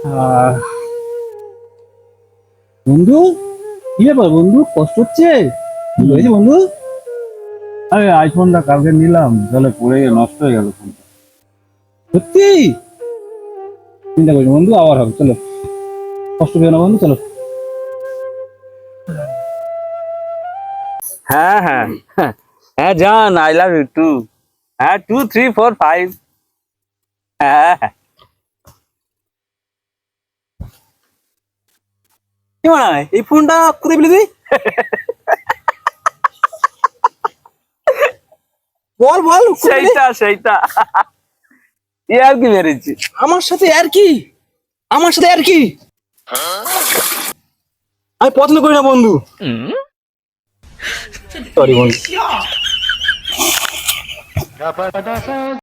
আহ, বন্ধু, কি ব্যাপার বন্ধু, কষ্ট হচ্ছে? কি হয়েছে বন্ধু? আরে আইফোনটা কালকে নিলাম, জলে পড়ে গিয়ে নষ্ট হয়ে গেল ফোনটা। সত্যি? চিন্তা করি বন্ধু, আবার হবে, চলো। কষ্ট পেও না বন্ধু, চলো। হ্যাঁ হ্যাঁ হ্যাঁ হ্যাঁ জান, আই লাভ ইউ টু। হ্যাঁ, 2 3 4 5। হ্যাঁ হ্যাঁ। কি মনে হয় এই ফোনটা কোথায় পেলি তুই? বল বল, কোথায় পেলি? সেইটা এ আর কি মেরেছি। আমার সাথে আর কি? আমার সাথে আর কি? আমি পছন্দ করি না বন্ধু। সরি বন্ধু।